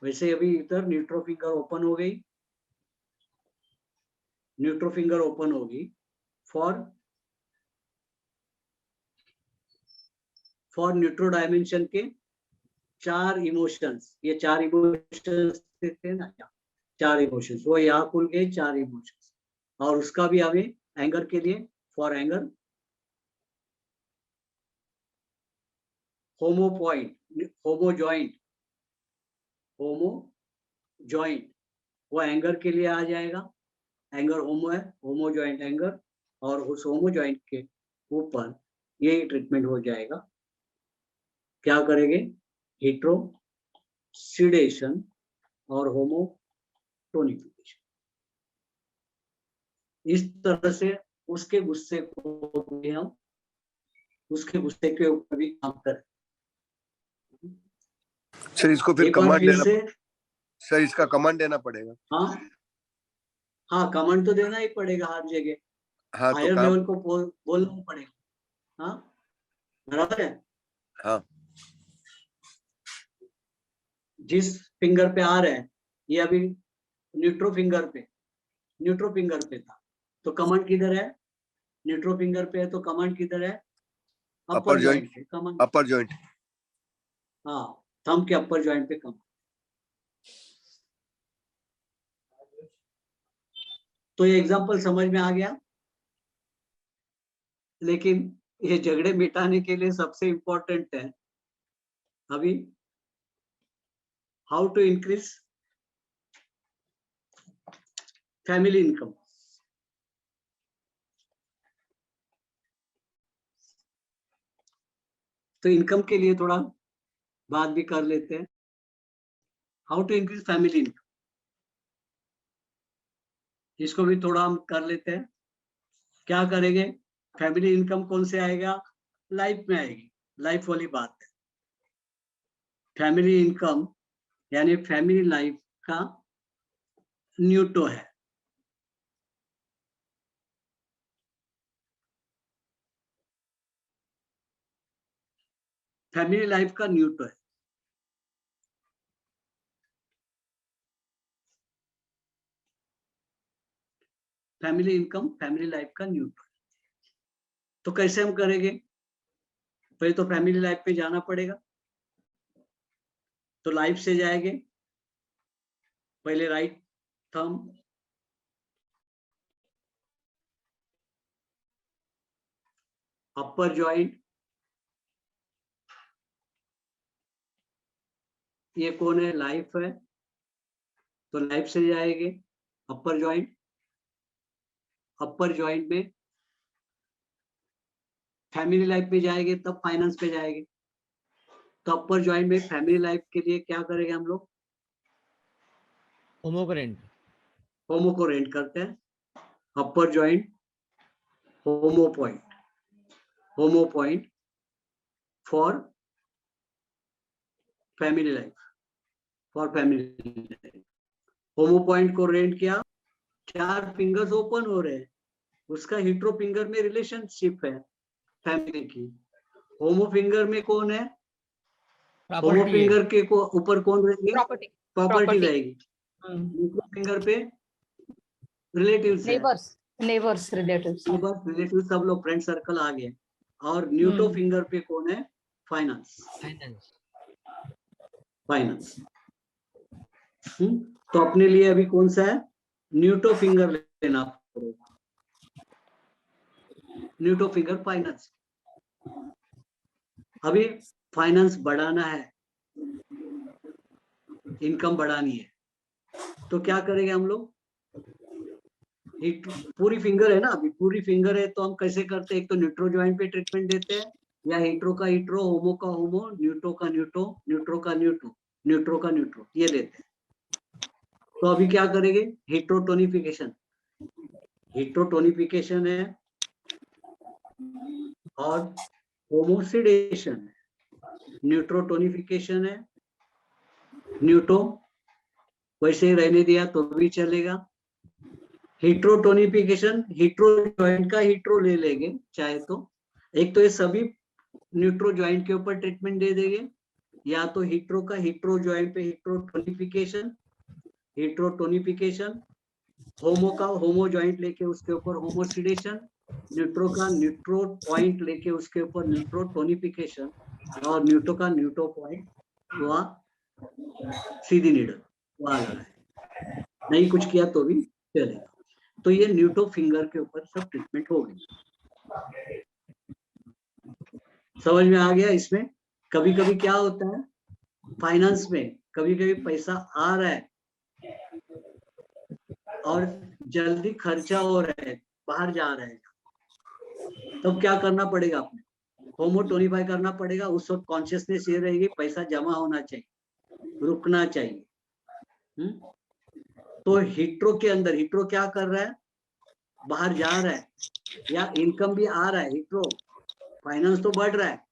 वैसे अभी इधर न्यूट्रो फिंगर ओपन हो गई, न्यूट्रो फिंगर ओपन होगी फॉर न्यूट्रो डायमेंशन के 4 इमोशंस, ये 4 इमोशंस थे ना, 4 इमोशंस, वो यहाँ खुल गए 4 इमोशंस, और उसका भी हमें एंगर के लिए for anger homo point homo joint वो एंगर के लिए आ जाएगा। एंगर होमो है, होमो जॉइंट एंगर, और उस होमो जॉइंट के ऊपर यही ट्रीटमेंट हो जाएगा। क्या करेंगे? हीट्रो सिडेशन और होमो टोनिफिकेशन। इस तरह से उसके गुस्से को भी हम उसके गुस्से के ऊपर भी काम करें। सर इसको फिर एक बार कमांड फिर देना, से, सर इसका कमांड देना पड़ेगा। हाँ हाँ कमांड तो देना ही पड़ेगा हर जगह, हाँ तो हायर काम, लेवल को बोलना पड़ेगा। हाँ बराबर है। हाँ जिस फिंगर पे आ रहे हैं, ये अभी न्यूट्रो फिंगर पे था, तो कमांड किधर है? न्यूट्रो फिंगर पे है तो कमांड किधर है? अपर जॉइंट पे कमांड, अपर जॉइंट। हाँ थंब के अपर जॉइंट पे कमांड। तो ये एग्जांपल समझ में आ गया, लेकिन ये झगड़े मिटाने के लिए सबसे इंपॉर्टेंट है अभी how to increase family income. तो इनकम के लिए थोड़ा बात भी कर लेते हैं, how to increase family income, इसको भी थोड़ा हम कर लेते हैं। क्या करेंगे? फैमिली इनकम कौन से आएगा? लाइफ में आएगी, लाइफ वाली बात है। फैमिली इनकम यानी फैमिली लाइफ का न्यूटो है। फैमिली लाइफ का न्यूटो है। फैमिली इनकम फैमिली लाइफ का न्यूटो है। तो कैसे हम करेंगे? पहले तो फैमिली लाइफ पे जाना पड़ेगा, तो लाइफ से जाएंगे, पहले राइट थंब, अपर जॉइंट, ये कौन है? लाइफ है, तो लाइफ से जाएंगे अपर जॉइंट, अपर जॉइंट में फैमिली लाइफ में जाएंगे, तब फाइनेंस पे जाएंगे। तो अपर जॉइंट में फैमिली लाइफ के लिए क्या करेंगे हम लोग? होमो को रेंट। होमो को रेंट करते हैं, upper joint homo point for family life, homo point को रेंट किया, 4 फिंगर्स ओपन हो रहे हैं, उसका हिट्रो फिंगर में रिलेशनशिप है फैमिली की। होमो फिंगर में कौन है? होमो प्रॉपर्टी है। फिंगर के को ऊपर कौन रहेंगे? प्रॉपर्टी, प्रॉपर्टी रहेगी। न्यूट्रो फिंगर पे रिलेटिव्स है, नेबर्स, रिलेटिव्स। रिलेटिव सब लोग फ्रेंड सर्कल आ गए। और न्यूटो फिंगर पे कौन है? फाइनेंस। तो अपने लिए अभी कौन सा है? न्यूटो फिंगर लेना पड़ेगा, न्यूटो फिंगर फाइनेंस। अभी फाइनेंस बढ़ाना है, इनकम बढ़ानी है, तो क्या करेंगे हम लोग? पूरी फिंगर है ना, अभी पूरी फिंगर है तो हम कैसे करते हैं? एक तो न्यूट्रो ज्वाइंट पे ट्रीटमेंट देते हैं, या हिट्रो का हिट्रो, होमो का होमो, न्यूट्रो का न्यूट्रो, न्यूट्रो का न्यूट्रो, न्यूट्रो का न्यूट्रो, ये देते हैं। तो अभी क्या करेंगे? हिट्रोटोनिफिकेशन है और होमोसिडेशन है। न्यूट्रोटोनिफिकेशन है, न्यूट्रो वैसे ही रहने दिया तो भी चलेगा। हिट्रोटोनिफिकेशन, हिट्रो ज्वाइंट का हिट्रो ले लेंगे चाहे तो, एक तो ये सभी न्यूट्रो ज्वाइंट के ऊपर ट्रीटमेंट दे देंगे, या तो हिट्रो का हिट्रो ज्वाइंट पे हिट्रोटोनिफिकेशन, होमो का होमो ज्वाइंट लेके उसके ऊपर होमोसिडेशन, न्यूट्रो का न्यूट्रो पॉइंट लेके उसके ऊपर न्यूट्रोटोनिफिकेशन, और न्यूट्रो का न्यूट्रो पॉइंट वहाँ सीधी नीडल वहां लगा है, नहीं कुछ किया तो भी चलेगा। तो ये न्यूट्रो फिंगर के ऊपर सब ट्रीटमेंट हो गई। समझ में आ गया? इसमें कभी कभी क्या होता है फाइनेंस में, कभी कभी पैसा आ रहा है और जल्दी खर्चा हो रहा है, बाहर जा रहा है, तब क्या करना पड़ेगा? आपने होमोटोनिफाई करना पड़ेगा। उस वक्त कॉन्शियसनेस ये रहेगी पैसा जमा होना चाहिए, रुकना चाहिए। तो हिट्रो के अंदर, हिट्रो क्या कर रहा है? बाहर जा रहा है, या इनकम भी आ रहा है, हिट्रो फाइनेंस तो बढ़ रहा है,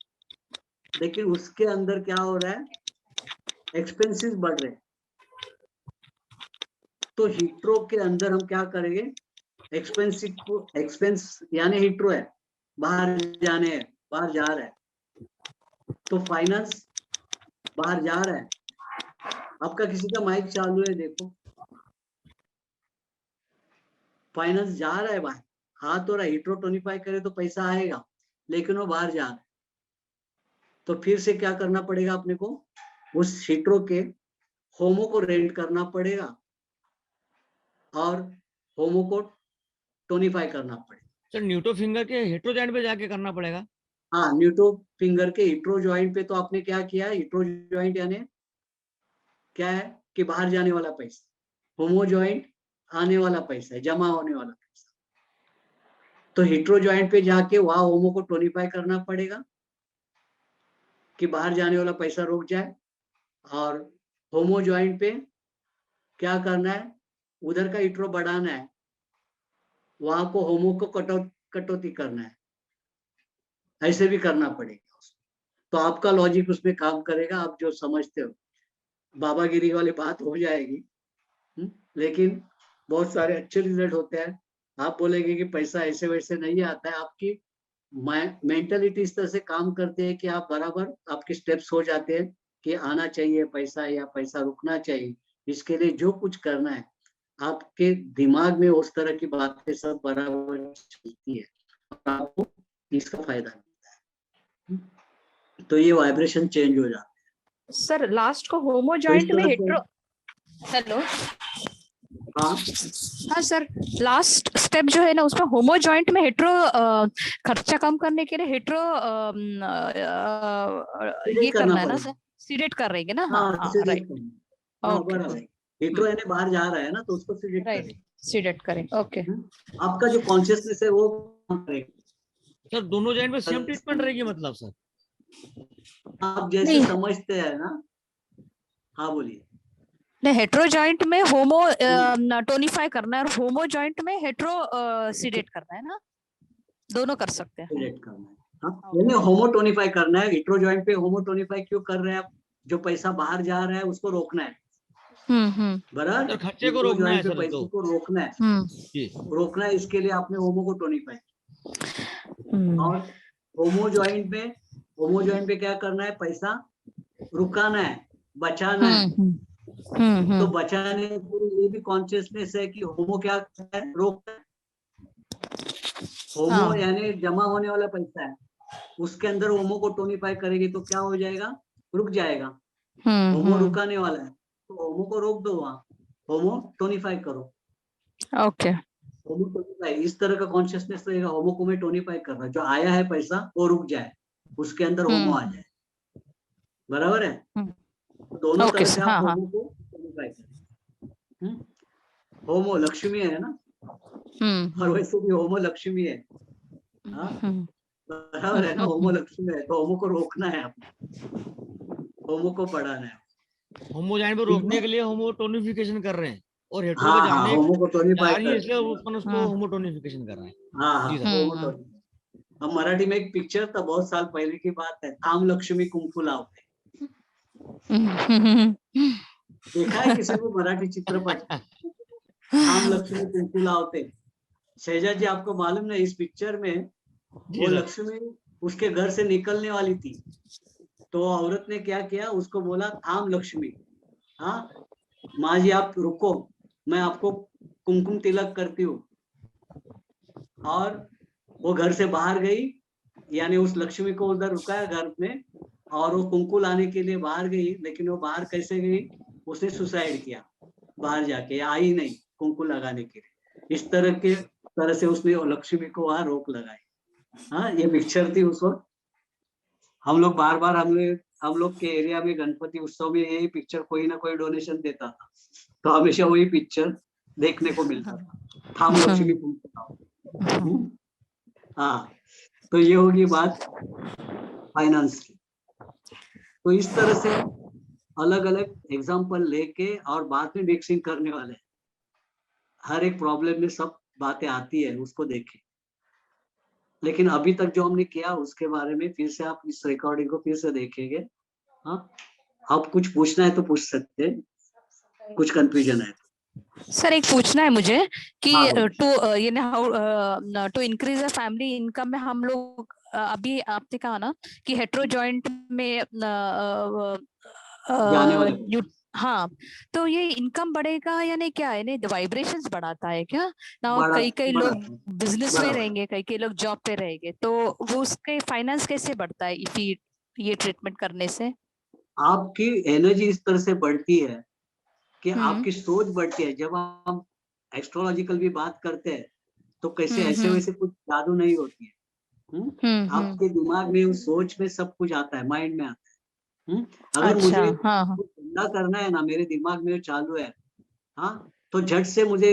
लेकिन उसके अंदर क्या हो रहा है? एक्सपेंसेस बढ़ रहे हैं। तो हिट्रो के अंदर हम क्या करेंगे? एक्सपेंस यानी हिट्रो है, बाहर जाने है, बाहर जा रहा है, तो फाइनेंस बाहर जा रहा है। आपका किसी का माइक चालू है, देखो, फाइनेंस जा रहा है बाहर, हाथ हो रहा है, हिट्रोटोनिफाई करे तो पैसा आएगा, लेकिन वो बाहर जा रहा है। तो फिर से क्या करना पड़ेगा अपने को? उस हिट्रो के होमो को रेंट करना पड़ेगा और होमो को टोनिफाई करना पड़ेगा। सर न्यूटो फिंगर के हिट्रो जॉइंट पे जाके करना पड़ेगा। हाँ, न्यूटो फिंगर के हिट्रो ज्वाइंट पे तो आपने क्या किया? हिट्रो ज्वाइंट यानी क्या है कि बाहर जाने वाला पैसा, होमो ज्वाइंट आने वाला पैसा है, जमा होने वाला पैसा। तो हिट्रो ज्वाइंट पे जाके वहां होमो को टोनिफाई करना पड़ेगा कि बाहर जाने वाला पैसा रुक जाए, और होमो ज्वाइंट पे क्या करना है? उधर का हिट्रो बढ़ाना है, वहां को होमो को कटौती करना है, ऐसे भी करना पड़ेगा। तो आपका लॉजिक उसमें काम करेगा, आप जो समझते हो, बाबागिरी वाली बात हो जाएगी। लेकिन बहुत सारे अच्छे रिजल्ट होते हैं। आप बोलेंगे कि पैसा ऐसे वैसे नहीं आता है, आपकी मेंटलिटी इस तरह से काम करते हैं कि आप बराबर आपके स्टेप्स हो जाते हैं कि आना चाहिए पैसा या पैसा रुकना चाहिए। इसके लिए जो कुछ करना है, आपके दिमाग में उस तरह की बातें सब बराबर चलती है, आपको इसका फायदा मिलता है। तो ये वाइब्रेशन चेंज हो जाता है। सर लास्ट को होमो जॉइंट में हिट्रो, हेलो, हाँ सर, लास्ट स्टेप जो है ना उसमें होमो जॉइंट में हिट्रो खर्चा कम करने के लिए हिट्रो ये करना है ना सर, सीडेट कर रही है ना? हाँ राइट, ओके। हिट्रो यानी बाहर जा रहा है ना, तो उसको सीडेट करें, सीडेट करें। ओके, आपका जो कॉन्शियसनेस है वो करेगा। सर दोनों जॉइंट में सेम ट्रीटमेंट रहेगी मतलब? सर आप जैसे समझते हैं ना। हाँ बोलिए। नहीं, हेट्रो जॉइंट में होमो टोनिफाई करना है और होमो जॉइंट में हेट्रो सीडेट करना है ना? दोनों कर सकते हैं। रिलेट करना है। हाँ, यानी होमोटोनिफाई करना है। हिट्रो जॉइंट पे होमोटोनिफाई क्यों कर रहे हैं आप? जो पैसा बाहर जा रहा है उसको रोकना है, बराबर। सर खर्चे को हिट्रो रोकना है जॉइंट पे सर, पैसे तो को रोकना है, जी रोकना है। इसके लिए आपने होमो को टोनिफाई। और होमो जॉइंट पे क्या करना है? पैसा रुकाना है, बचाना है। तो बचाने के लिए ये भी कॉन्शियसनेस है कि होमो क्या है? रोकना है। होमो हाँ। यानी जमा होने वाला पैसा है, उसके अंदर होमो को टोनिफाई करेगी तो क्या हो जाएगा? रुक जाएगा। होमो रुकाने वाला है तो होमो को रोक दो, वहां होमो टोनिफाई करो। ओके। होमो टोनिफाई इस तरह का कॉन्शियसनेस रहेगा। होमो को मैं टोनिफाई कर रहा हूं, जो आया है पैसा वो रुक जाए, उसके अंदर होमो आ जाए, बराबर है। तो दोनों ओके तरह से सर, आप हाँ हाँ। होमो को टोनिफाई करें। होमो लक्ष्मी है ना, और वैसे भी होमो लक्ष्मी है। हाँ, बराबर है ना। होमो लक्ष्मी है तो होमो को रोकना है, होमो को बढ़ाना है। होमो जॉइंट पे ठीक रोकने है? के लिए होमोटोनिफिकेशन कर रहे हैं, और हेट्रो पे हाँ हाँ, जाने होमो को टोनिफाई जा रही है कर। इसलिए अपन उसको होमोटोनिफिकेशन कर रहे हैं। हाँ हाँ, जी सर। होमो टोनिफाई। अब मराठी में एक पिक्चर था, बहुत साल पहले की बात है, थाम लक्ष्मी कुंफू लावते। देखा है किसी ने मराठी चित्रपट? थाम लक्ष्मी कुंफू लावते। शहजाद जी, आपको मालूम नहीं, इस पिक्चर में जी वो सर। लक्ष्मी उसके घर से निकलने वाली थी, तो औरत ने क्या किया? उसको बोला, थाम लक्ष्मी, हाँ माँ जी आप रुको, मैं आपको कुमकुम तिलक करती हूँ। और वो घर से बाहर गई, यानी उस लक्ष्मी को उधर रुकाया घर में, और वो कुंकू लाने के लिए बाहर गई। लेकिन वो बाहर कैसे गई? उसने सुसाइड किया बाहर जाके, आई नहीं कुंकू लगाने के लिए। इस तरह से उसने वो लक्ष्मी को वहां रोक लगाई। हाँ, ये पिक्चर थी उस वक्त। हम लोग बार बार हम लोग के एरिया में गणपति उत्सव में यही पिक्चर कोई ना कोई डोनेशन देता था, तो हमेशा वही पिक्चर देखने को मिलता था, थाम लक्ष्मी कुंकू लाओ। हाँ, तो ये होगी बात फाइनेंस की। तो इस तरह से अलग अलग एग्जाम्पल लेके और बाद में मिक्सिंग करने वाले हैं। हर एक प्रॉब्लम में सब बातें आती है, उसको देखें। लेकिन अभी तक जो हमने किया उसके बारे में फिर से आप इस रिकॉर्डिंग को फिर से देखेंगे। हाँ, आप कुछ पूछना है तो पूछ सकते हैं, कुछ कंफ्यूजन है। सर एक पूछना है मुझे कि हाँ, बोलिए। ये how to increase the family income में हम लोग अभी आपने कहा ना कि हेट्रो जॉइंट में जाने वाले यू हाँ, तो ये इनकम बढ़ेगा यानी क्या है? नहीं, वाइब्रेशंस बढ़ाता है क्या ना? बड़ा कई कई बड़ा लोग बिजनेस में बराबर। रहेंगे, कई कई लोग जॉब पे रहेंगे, तो वो उसके फाइनेंस कैसे बढ़ता है ये ट्रीटमेंट करने से? आपकी एनर्जी इस तरह से बढ़ती है कि हम्म आपकी सोच बढ़ती है। जब हम एस्ट्रोलॉजिकल भी बात करते हैं तो कैसे ऐसे हम्म वैसे कुछ जादू नहीं होती है। हम्म। आपके दिमाग में, उस सोच में सब कुछ आता है, माइंड में आता है। अगर अच्छा, मुझे हाँ हाँ। कुछ धंधा करना है ना, मेरे दिमाग में चालू है, हाँ, तो झट से मुझे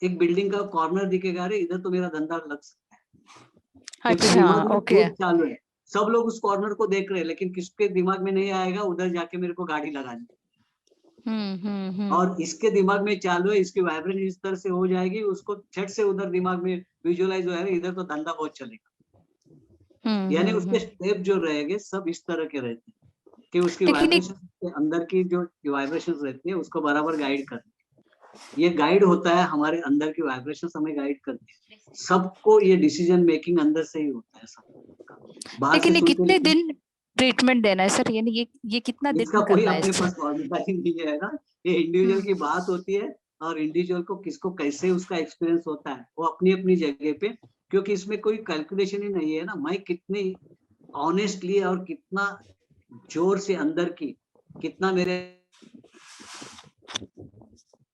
एक बिल्डिंग का कॉर्नर दिखेगा, अरे इधर तो मेरा धंधा लग सकता है, क्योंकि अच्छा, दिमाग में ओके। सोच चालू है। सब लोग उस कॉर्नर को देख रहे हैं, लेकिन किसके दिमाग में नहीं आएगा उधर जाके मेरे को गाड़ी लगानी। और इसके दिमाग में चालू है, इसकी वाइब्रेशन इस तरह से हो जाएगी, उसको झट से उधर दिमाग में विजुअलाइज हो जाएगा, इधर तो धंधा बहुत चलेगा। यानी उसके स्टेप जो रहेंगे सब इस तरह के रहते हैं कि उसकी लेकिन एक वाइब्रेशन के अंदर की जो वाइब्रेशन रहती है उसको बराबर गाइड करती है। ये गाइड होता है, हमारे अंदर की वाइब्रेशन हमें गाइड करती है। सबको ये डिसीजन मेकिंग अंदर से ही होता है सब। बाहर से लेकिन ये सुन कितने के दिन ट्रीटमेंट देना है सर? यानी ये कितना इसका दिन कोई करना है अपने इससे? पास फॉर्मूला ही नहीं है ना। ये इंडिविजुअल की बात होती है, और इंडिविजुअल को किसको कैसे उसका एक्सपीरियंस होता है वो अपनी अपनी जगह पे। क्योंकि इसमें कोई कैलकुलेशन ही नहीं है ना, मैं कितनी ऑनेस्टली और कितना जोर से अंदर की, कितना मेरे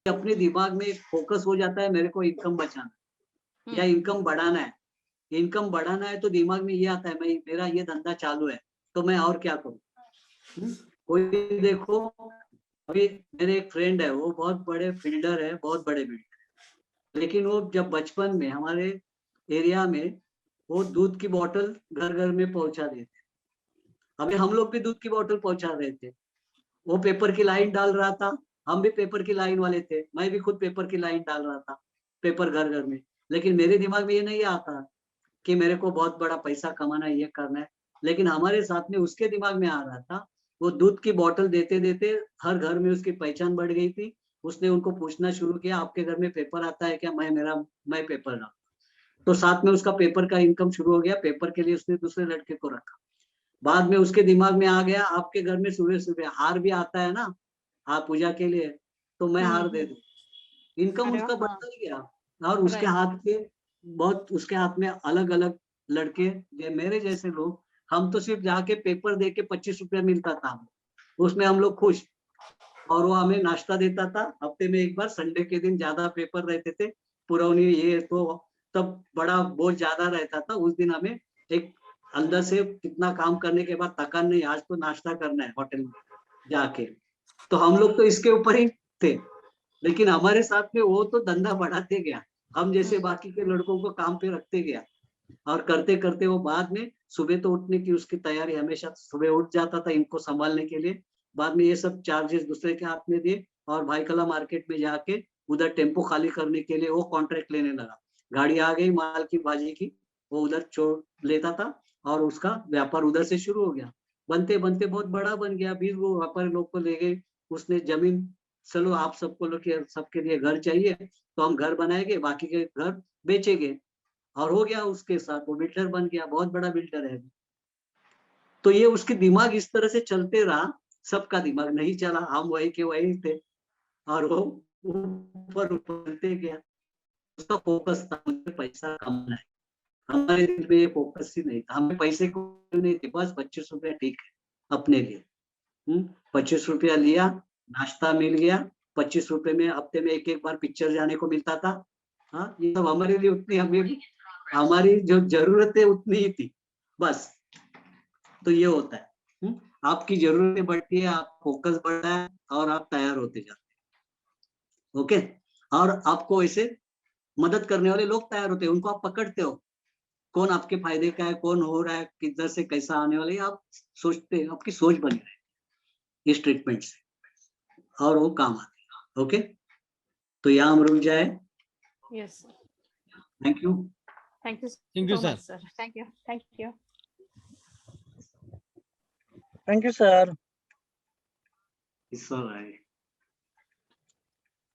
अपने दिमाग में फोकस हो जाता है, मेरे को इनकम बचाना या इनकम बढ़ाना है। इनकम बढ़ाना है तो दिमाग में ये आता है, मैं मेरा ये धंधा चालू है तो मैं और क्या करूँ। कोई देखो, अभी मेरे एक फ्रेंड है, वो बहुत बड़े फील्डर है, बहुत बड़े बिल्डर, लेकिन वो जब बचपन में हमारे एरिया में वो दूध की बोतल घर घर में पहुंचा देते। अभी हम लोग भी दूध की बोतल पहुंचा रहे थे, वो पेपर की लाइन डाल रहा था, हम भी पेपर की लाइन वाले थे, मैं भी खुद पेपर की लाइन डाल रहा था, पेपर घर घर में। लेकिन मेरे दिमाग में ये नहीं आता कि मेरे को बहुत बड़ा पैसा कमाना है, ये करना है। लेकिन हमारे साथ में उसके दिमाग में आ रहा था, वो दूध की बोतल देते देते हर घर में उसकी पहचान बढ़ गई थी। उसने उनको पूछना शुरू किया, आपके घर में पेपर आता है क्या? मैं पेपर लाऊं। तो साथ में उसका पेपर का इनकम शुरू हो गया। पेपर के लिए उसने दूसरे लड़के को रखा। बाद में उसके दिमाग में आ गया, आपके घर में सुबह सुबह हार भी आता है ना, हाँ पूजा के लिए, तो मैं हार दे दूं। इनकम अरे उसका वाह, हाँ, बढ़ता गया। और उसके right. हाथ के उसके हाथ में अलग अलग लड़के, मेरे जैसे लोग, हम तो सिर्फ जाके पेपर दे के 25 रुपया मिलता था, उसमें हम लोग खुश। और वो हमें नाश्ता देता था हफ्ते में एक बार, संडे के दिन ज्यादा पेपर रहते थे, पुरौनी ये तो तब बड़ा बोझ ज्यादा रहता था। उस दिन हमें एक अंदर से कितना काम करने के बाद थकान नहीं, आज तो नाश्ता करना है होटल में जाके। तो हम लोग तो इसके ऊपर ही थे। लेकिन हमारे साथ में वो तो धंधा बढ़ाते गया, हम जैसे बाकी के लड़कों को काम पे रखते गया। और करते करते वो बाद में सुबह तो उठने की उसकी तैयारी, हमेशा सुबह उठ जाता था इनको संभालने के लिए। बाद में ये सब चार्जेस दूसरे के हाथ में दिए, और भाईकला मार्केट में जाके उधर टेम्पो खाली करने के लिए वो कॉन्ट्रैक्ट लेने लगा। गाड़ी आ गई माल की भाजी की, वो उधर छोड़ लेता था, और उसका व्यापार उधर से शुरू हो गया। बनते बनते बहुत बड़ा बन गया। 20 वो व्यापारी लोग को ले गए। उसने जमीन, चलो आप सबको लोग सबके लिए घर चाहिए तो हम घर बनाएंगे, बाकी के घर बेचेंगे। और हो गया उसके साथ, वो बिल्डर बन गया, बहुत बड़ा बिल्डर है। तो ये उसके दिमाग इस तरह से चलते रहा। सबका दिमाग नहीं चला, हम वही के वही थे, और वो ऊपर उठते गया। उसका फोकस था मुझे पैसा कमाना है। हमारे दिल में ये फोकस ही नहीं था, हमें पैसे को नहीं थे, बस 25 रुपया ठीक है अपने लिए। 25 रुपया लिया, नाश्ता मिल गया, 25 रुपए में हफ्ते में एक एक बार पिक्चर जाने को मिलता था। हाँ, ये सब हमारे लिए उतनी, हमें हमारी जो जरूरत है उतनी ही थी बस। तो ये होता है। आपकी जरूरतें बढ़ती है, आप फोकस बढ़ता है, और आप तैयार होते जाते हैं। ओके। और आपको ऐसे मदद करने वाले लोग तैयार होते हैं, उनको आप पकड़ते हो, कौन आपके फायदे का है, कौन हो रहा है, किधर से कैसा आने वाला है, आप सोचते हैं, आपकी सोच बनी रहे इस ट्रीटमेंट से, और वो काम आते हैं। ओके, तो यहाँ हम रुक जाए। Yes, sir. Thank you. Thank you Thank you, so sir. much, sir. Thank you. Thank you. Thank you, sir. It's all right.